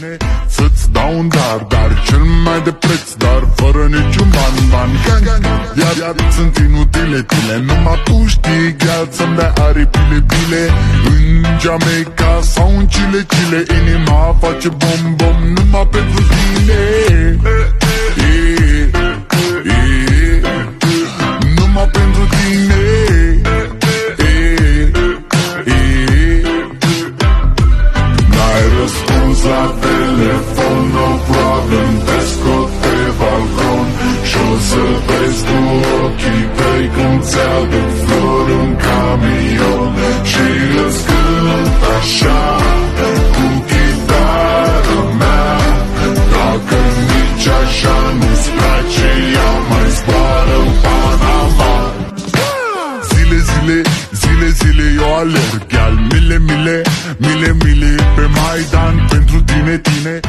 tine. Să-ți dau un dar cel mai de preț, dar fără niciun ban. Iar sunt inutile tine, numai tu știi, gheal, să-mi dai aripile bile. În Jamaica sau în Chile, inima face bom numai pentru tine. Numai pentru tine. N-ai răspuns la telefon, no problem, te scot pe balcon și-o să vezi cu ochii tăi când ți-aduc flori în camion și îți cânt așa cu chitara mea. Dacă nici așa nu-ți place, ea mai zboară în Panama. Zile eu alerg, gheal, mile pe Maidan pentru tine.